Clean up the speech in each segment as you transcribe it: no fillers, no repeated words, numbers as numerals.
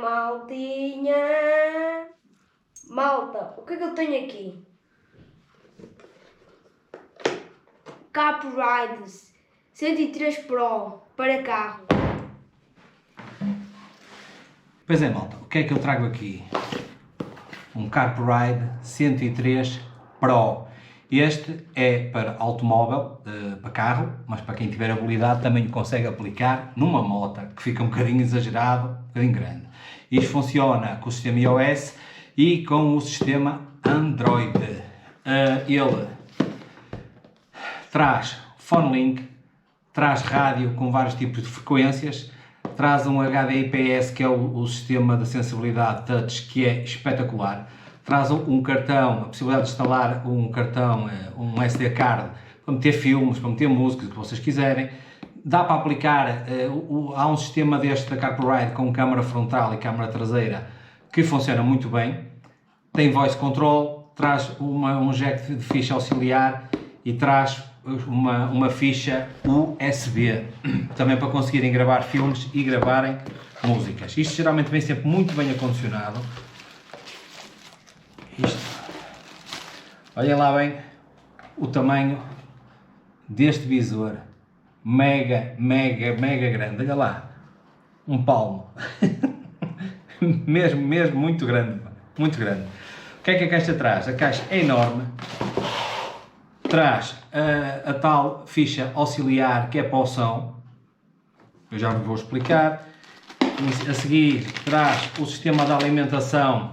maltinha. Malta, o que é que eu tenho aqui? Carpride 103 Pro para carro. Pois é, malta, o que é que eu trago aqui? Um Carpride 103 Pro. Este é para automóvel, para carro, mas para quem tiver habilidade também consegue aplicar numa moto, que fica um bocadinho exagerado, um bocadinho grande. Isto funciona com o sistema iOS e com o sistema Android. Ele traz phone link, traz rádio com vários tipos de frequências, traz um HDIPS, que é o sistema de sensibilidade touch, que é espetacular. Traz um cartão, a possibilidade de instalar um cartão, um SD card, para meter filmes, para meter músicas, o que vocês quiserem. Dá para aplicar, há um sistema deste da Carpride com câmara frontal e câmara traseira que funciona muito bem. Tem voice control, traz um jack de ficha auxiliar e traz uma ficha USB, também para conseguirem gravar filmes e gravarem músicas. Isto geralmente vem sempre muito bem acondicionado. Olhem lá bem o tamanho deste visor, mega grande, olha lá, um palmo, mesmo muito grande, muito grande. O que é que a caixa traz? A caixa é enorme, traz a tal ficha auxiliar que é para o som, eu já vos vou explicar. A seguir traz o sistema de alimentação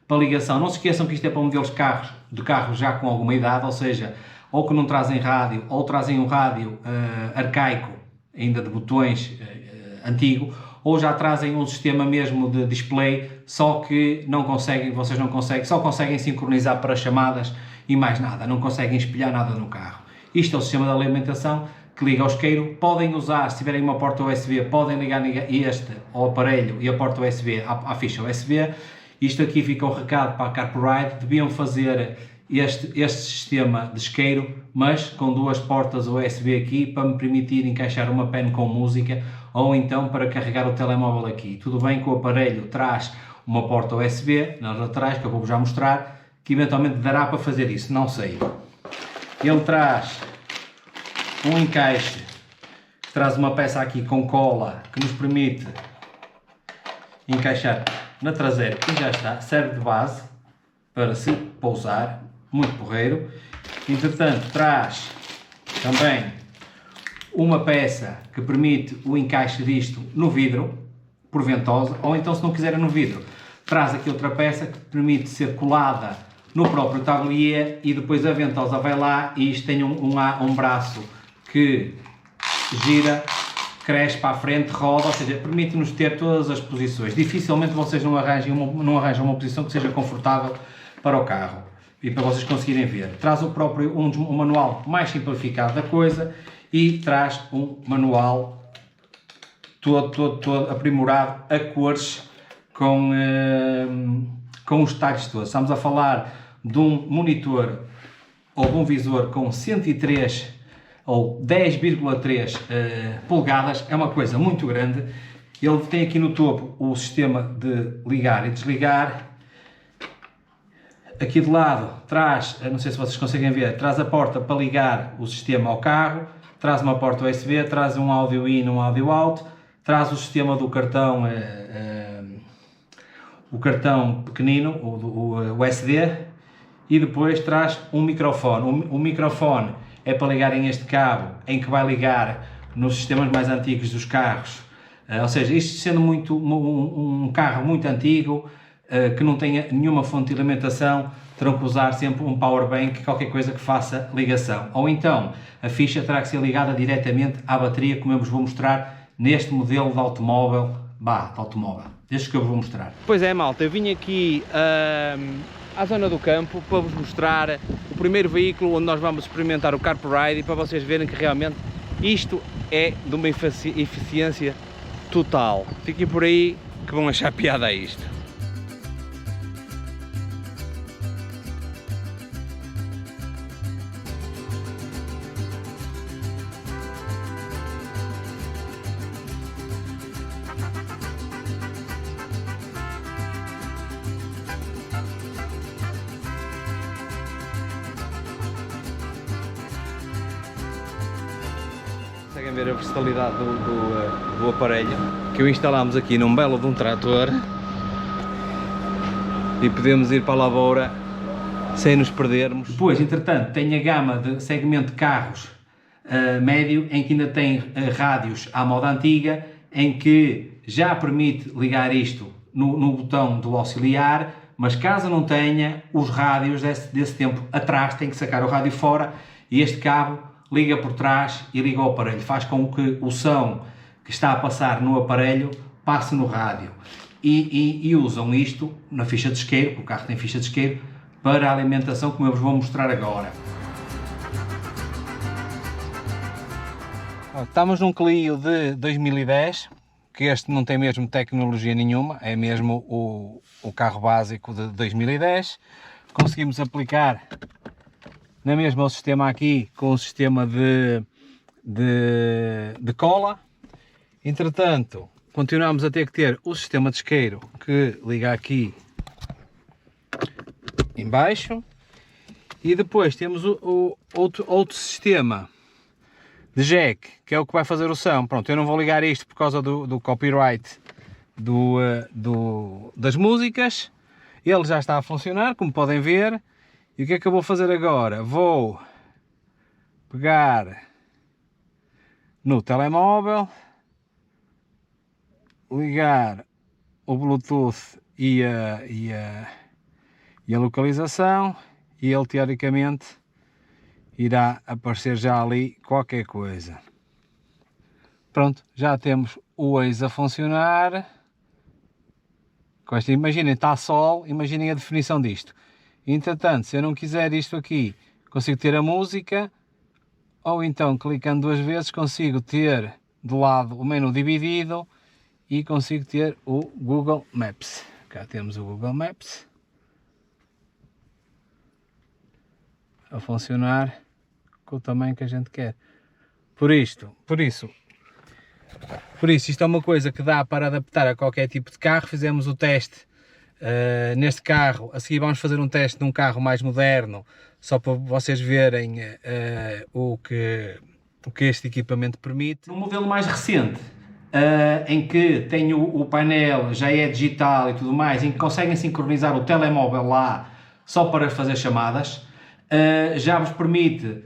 para ligação. Não se esqueçam que isto é para modelos de carros já com alguma idade, ou seja, ou que não trazem rádio, ou trazem um rádio arcaico, ainda de botões antigo, ou já trazem um sistema mesmo de display, só que vocês não conseguem, só conseguem sincronizar para chamadas e mais nada, não conseguem espelhar nada no carro. Isto é o sistema de alimentação que liga ao isqueiro. Podem usar, se tiverem uma porta USB, podem ligar este ao aparelho e a porta USB à ficha USB. Isto aqui fica o recado para a Carpride. Deviam fazer este sistema de isqueiro, mas com duas portas USB aqui, para me permitir encaixar uma pen com música, ou então para carregar o telemóvel aqui. Tudo bem que o aparelho traz uma porta USB nas laterais, que eu vou já mostrar, que eventualmente dará para fazer isso, não sei. Ele traz um encaixe, traz uma peça aqui com cola, que nos permite encaixar na traseira, e já está, serve de base para se pousar, muito porreiro. Entretanto, traz também uma peça que permite o encaixe disto no vidro, por ventosa, ou então, se não quiserem no vidro, traz aqui outra peça que permite ser colada no próprio tablier, e depois a ventosa vai lá e isto tem um braço que gira, cresce para a frente, roda, ou seja, permite-nos ter todas as posições. Dificilmente vocês não arranjam uma posição que seja confortável para o carro e para vocês conseguirem ver. Traz o próprio um manual mais simplificado da coisa e traz um manual todo aprimorado a cores com os detalhes todos. Estamos a falar de um monitor ou de um visor com 103 ou 10,3 polegadas, é uma coisa muito grande. Ele tem aqui no topo o sistema de ligar e desligar. Aqui de lado traz, não sei se vocês conseguem ver, traz a porta para ligar o sistema ao carro, traz uma porta USB, traz um áudio in, um áudio out, traz o sistema do cartão, o cartão pequenino, o SD, e depois traz um microfone. O microfone é para ligar em este cabo, em que vai ligar nos sistemas mais antigos dos carros. Ou seja, isto sendo um carro muito antigo, que não tenha nenhuma fonte de alimentação, terão que usar sempre um power bank, qualquer coisa que faça ligação. Ou então, a ficha terá que ser ligada diretamente à bateria, como eu vos vou mostrar neste modelo de automóvel, este que eu vos vou mostrar. Pois é, malta, eu vim aqui à zona do campo para vos mostrar o primeiro veículo onde nós vamos experimentar o Carpride, e para vocês verem que realmente isto é de uma eficiência total. Fiquem por aí que vão achar piada a isto. conseguem ver a versatilidade do aparelho, que o instalamos aqui num belo de um trator e podemos ir para a lavoura sem nos perdermos. Depois, entretanto, tem a gama de segmento de carros médio, em que ainda tem rádios à moda antiga, em que já permite ligar isto no botão do auxiliar, mas caso não tenha, os rádios desse tempo atrás tem que sacar o rádio fora e este cabo liga por trás e liga ao aparelho, faz com que o som que está a passar no aparelho passe no rádio. E usam isto na ficha de isqueiro, porque o carro tem ficha de isqueiro, para a alimentação, como eu vos vou mostrar agora. Estamos num Clio de 2010, que este não tem mesmo tecnologia nenhuma, é mesmo o carro básico de 2010. Conseguimos aplicar na mesma o sistema aqui, com o sistema de cola. Entretanto, continuamos a ter que ter o sistema de isqueiro, que liga aqui em baixo, e depois temos outro sistema de jack, que é o que vai fazer o som. Pronto, eu não vou ligar isto por causa do copyright das músicas. Ele já está a funcionar, como podem ver. E o que é que eu vou fazer agora? Vou pegar no telemóvel, ligar o Bluetooth e a localização, e ele teoricamente irá aparecer já ali qualquer coisa. Pronto, já temos o Waze a funcionar. Imaginem, está sol, imaginem a definição disto. Entretanto, se eu não quiser isto aqui, consigo ter a música, ou então clicando duas vezes consigo ter do lado o menu dividido e consigo ter o Google Maps. Cá temos o Google Maps a funcionar com o tamanho que a gente quer. Por isso, isto é uma coisa que dá para adaptar a qualquer tipo de carro. Fizemos o teste neste carro, a seguir vamos fazer um teste num carro mais moderno, só para vocês verem o que este equipamento permite. Um modelo mais recente, em que tem o painel, já é digital e tudo mais, em que conseguem sincronizar o telemóvel lá só para fazer chamadas, já vos permite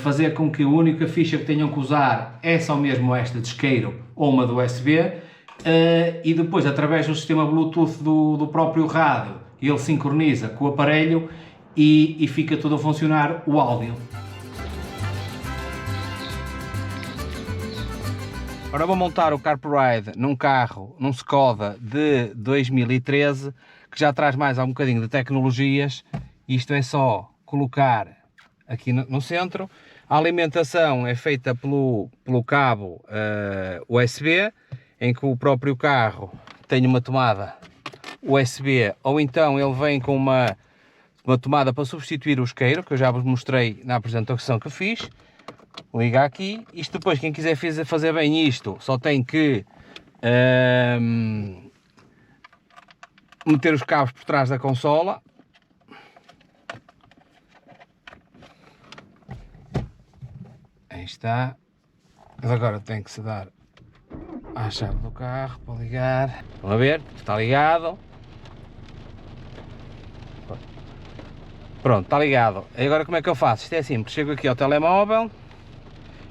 fazer com que a única ficha que tenham que usar é só mesmo esta de isqueiro ou uma do USB, e depois, através do sistema Bluetooth do próprio rádio, ele sincroniza com o aparelho e fica tudo a funcionar o áudio. Agora vou montar o CarPlay num carro, num Skoda de 2013, que já traz mais um bocadinho de tecnologias. Isto é só colocar aqui no centro. A alimentação é feita pelo cabo USB, em que o próprio carro tem uma tomada USB, ou então ele vem com uma tomada para substituir o isqueiro, que eu já vos mostrei na apresentação que fiz. Liga aqui. Isto depois, quem quiser fazer bem isto, só tem que meter os cabos por trás da consola. Aí está. Mas agora tem que se dar à chave do carro para ligar. Estão a ver? Está ligado. Pronto, está ligado. E agora como é que eu faço? Isto é simples. Chego aqui ao telemóvel.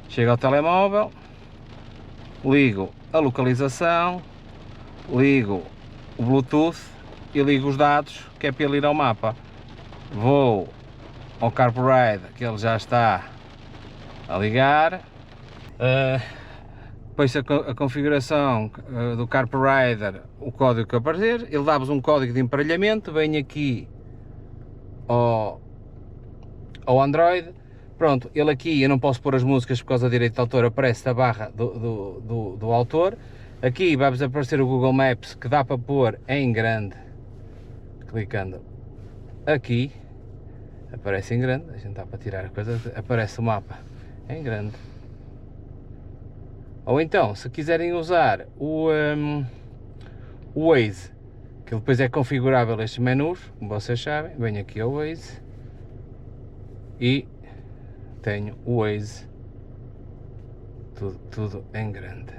Chego ao telemóvel. Ligo a localização. Ligo o Bluetooth. E ligo os dados, que é para ele ir ao mapa. Vou ao CarPlay, que ele já está a ligar. Depois a configuração do CarPlay, o código que aparecer, ele dá-vos um código de emparelhamento, vem aqui ao Android. Pronto, ele aqui eu não posso pôr as músicas por causa da direito de autor, aparece a barra do autor. Aqui vai-vos aparecer o Google Maps, que dá para pôr em grande, clicando aqui, aparece em grande, a gente dá para tirar a coisa, aparece o mapa em grande. Ou então, se quiserem usar o Waze, que depois é configurável estes menus, como vocês sabem, venho aqui ao Waze e tenho o Waze tudo em grande.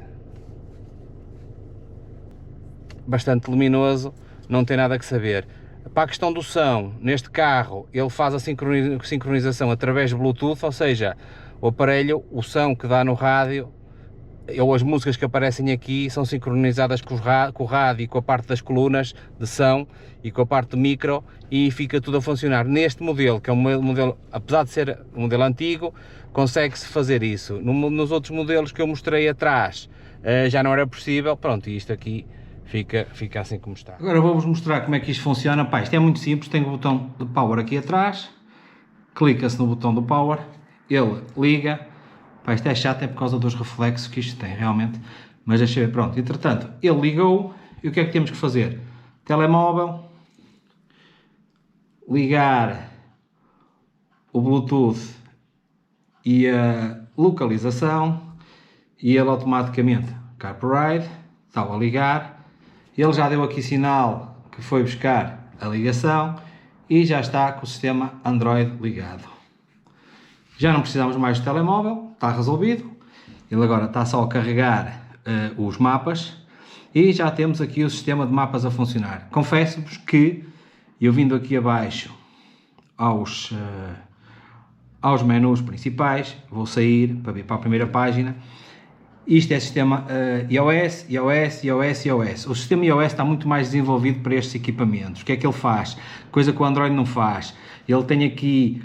Bastante luminoso, não tem nada que saber. Para a questão do som, neste carro ele faz a sincronização através de Bluetooth, ou seja, o aparelho, o som que dá no rádio, ou as músicas que aparecem aqui são sincronizadas com o rádio e com a parte das colunas de som e com a parte do micro, e fica tudo a funcionar. Neste modelo, que é um modelo, apesar de ser um modelo antigo, consegue-se fazer isso. Nos outros modelos que eu mostrei atrás já não era possível. Pronto, e isto aqui fica assim como está. Agora vou-vos mostrar como é que isto funciona. Pá, isto é muito simples, tem o botão de power aqui atrás, clica-se no botão do power, ele liga. Pá, isto é chato, é por causa dos reflexos que isto tem, realmente. Mas deixa eu ver, pronto. Entretanto, ele ligou, e o que é que temos que fazer? Telemóvel, ligar o Bluetooth e a localização, e ele automaticamente, CarPlay, está a ligar. Ele já deu aqui sinal que foi buscar a ligação, e já está com o sistema Android ligado. Já não precisamos mais do telemóvel, está resolvido. Ele agora está só a carregar os mapas, e já temos aqui o sistema de mapas a funcionar. Confesso-vos que eu vindo aqui abaixo aos menus principais, vou sair para vir para a primeira página. Isto é sistema iOS. O sistema iOS está muito mais desenvolvido para estes equipamentos. O que é que ele faz? Coisa que o Android não faz. Ele tem aqui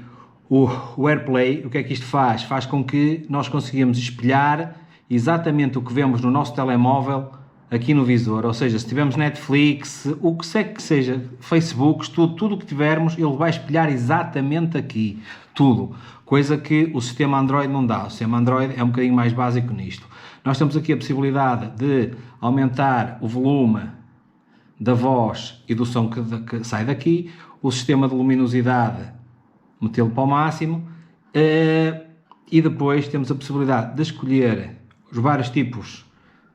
o AirPlay. O que é que isto faz? Faz com que nós conseguimos espelhar exatamente o que vemos no nosso telemóvel aqui no visor. Ou seja, se tivermos Netflix, o que seja, Facebook, tudo o que tivermos, ele vai espelhar exatamente aqui. Tudo. Coisa que o sistema Android não dá. O sistema Android é um bocadinho mais básico nisto. Nós temos aqui a possibilidade de aumentar o volume da voz e do som que sai daqui. O sistema de luminosidade, metê-lo para o máximo, e depois temos a possibilidade de escolher os vários tipos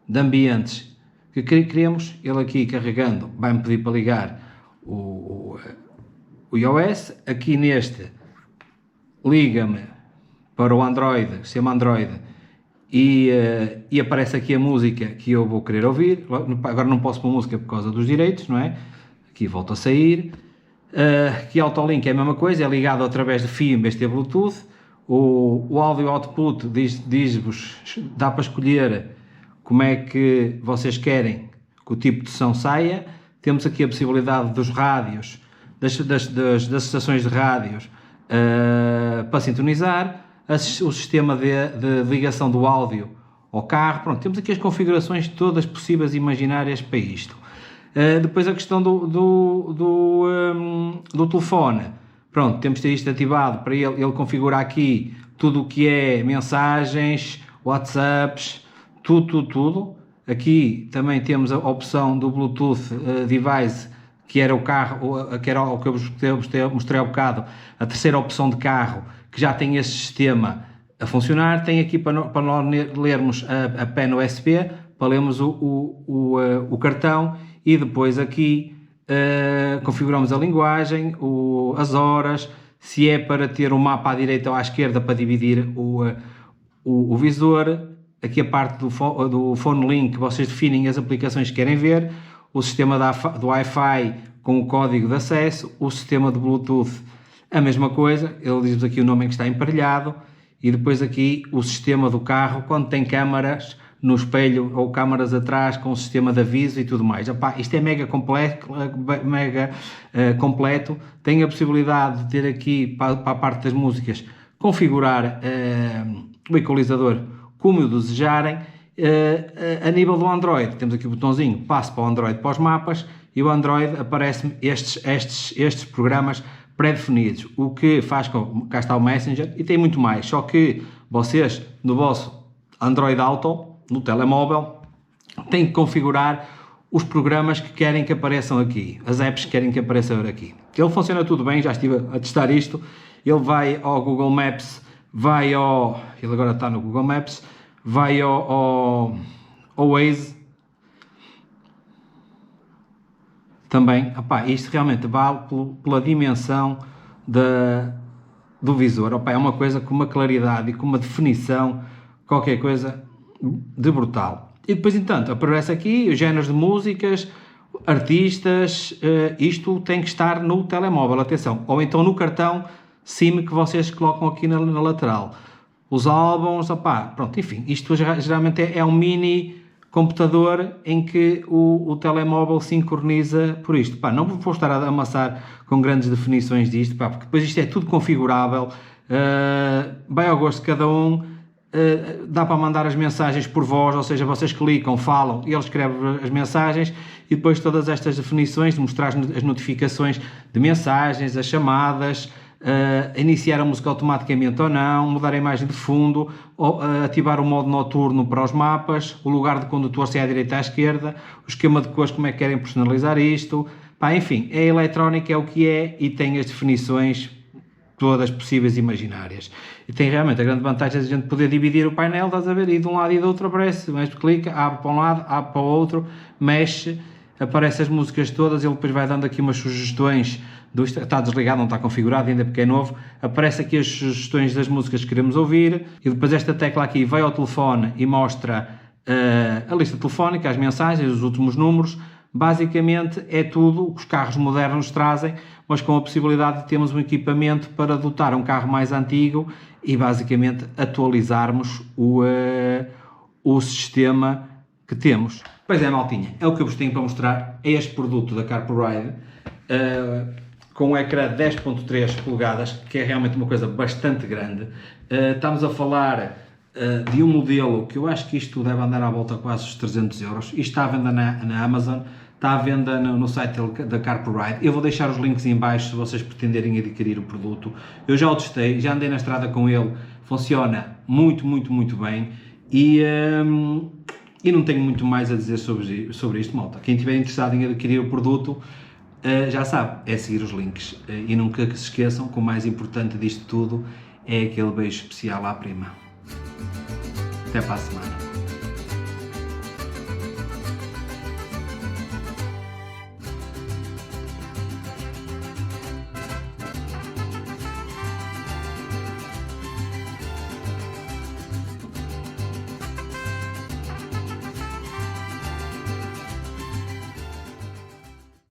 de ambientes que queremos. Ele aqui carregando vai-me pedir para ligar o iOS. Aqui neste liga-me para o Android, sistema Android, e aparece aqui a música que eu vou querer ouvir. Agora não posso pôr música por causa dos direitos, não é? Aqui volto a sair. Aqui Autolink é a mesma coisa, é ligado através de fio em vez de ter Bluetooth. O áudio output diz-vos, dá para escolher como é que vocês querem que o tipo de som saia. Temos aqui a possibilidade dos rádios, das estações de rádios para sintonizar, o sistema de ligação do áudio ao carro. Pronto, temos aqui as configurações todas possíveis e imaginárias para isto. Depois a questão do telefone. Pronto, temos de ter isto ativado para ele configurar aqui tudo o que é mensagens, WhatsApps, tudo. Aqui também temos a opção do Bluetooth device, que era o carro, que era o que eu vos mostrei há bocado, a terceira opção de carro, que já tem esse sistema a funcionar. Tem aqui para nós lermos a pen USB, para lermos o cartão, e depois aqui configuramos a linguagem, as horas, se é para ter um mapa à direita ou à esquerda para dividir o visor. Aqui a parte do Phone Link, vocês definem as aplicações que querem ver, o sistema do Wi-Fi com o código de acesso, o sistema de Bluetooth, a mesma coisa, ele diz-vos aqui o nome em que está emparelhado, e depois aqui o sistema do carro, quando tem câmaras no espelho ou câmaras atrás, com o sistema de aviso e tudo mais. Epá, isto é mega completo. Tem a possibilidade de ter aqui, para a parte das músicas, configurar o equalizador como o desejarem. A nível do Android, temos aqui o botãozinho, passo para o Android para os mapas, e o Android aparece-me estes programas pré-definidos, o que faz com, cá está o Messenger, e tem muito mais, só que vocês, no vosso Android Auto, no telemóvel, têm que configurar os programas que querem que apareçam aqui, as apps que querem que apareçam aqui. Ele funciona tudo bem, já estive a testar isto. Ele vai ao Google Maps, ele agora está no Google Maps, vai ao Waze também. Epá, isto realmente vale pela dimensão do visor. Epá, é uma coisa com uma claridade e com uma definição qualquer coisa de brutal. E depois, entanto, aparece aqui os géneros de músicas, artistas, isto tem que estar no telemóvel, atenção, ou então no cartão SIM que vocês colocam aqui na lateral. Os álbuns, opá, pronto, enfim, isto geralmente é um mini computador em que o telemóvel sincroniza por isto. Pá, não vou estar a amassar com grandes definições disto, pá, porque depois isto é tudo configurável, vai ao gosto de cada um, dá para mandar as mensagens por voz, ou seja, vocês clicam, falam e ele escreve as mensagens, e depois todas estas definições de mostrar as notificações de mensagens, as chamadas, iniciar a música automaticamente ou não, mudar a imagem de fundo, ou, ativar o modo noturno para os mapas, o lugar de condutor se é à direita ou à esquerda, o esquema de cores, como é que querem personalizar isto, pá, enfim, a eletrónica é o que é e tem as definições todas possíveis e imaginárias. E tem realmente a grande vantagem de a gente poder dividir o painel, estás a ver, e de um lado e do outro aparece, mas clica, abre para um lado, abre para o outro, mexe, aparece as músicas todas, ele depois vai dando aqui umas sugestões, está desligado, não está configurado, ainda porque é novo, aparece aqui as sugestões das músicas que queremos ouvir, e depois esta tecla aqui vai ao telefone e mostra a lista telefónica, as mensagens, os últimos números. Basicamente é tudo o que os carros modernos trazem, mas com a possibilidade de termos um equipamento para dotar um carro mais antigo e basicamente atualizarmos o sistema que temos. Pois é, maltinha, é o que eu vos tenho para mostrar, é este produto da CarProRide, com um ecrã de 10.3 polegadas, que é realmente uma coisa bastante grande. Estamos a falar de um modelo que eu acho que isto deve andar à volta quase os 300 euros. Isto está à venda na Amazon, está à venda no site da CarProRide. Eu vou deixar os links em baixo se vocês pretenderem adquirir o produto. Eu já o testei, já andei na estrada com ele, funciona muito, muito, muito bem e não tenho muito mais a dizer sobre isto, malta. Quem estiver interessado em adquirir o produto, já sabe, é seguir os links. E nunca se esqueçam que o mais importante disto tudo é aquele beijo especial à prima. Até para a semana.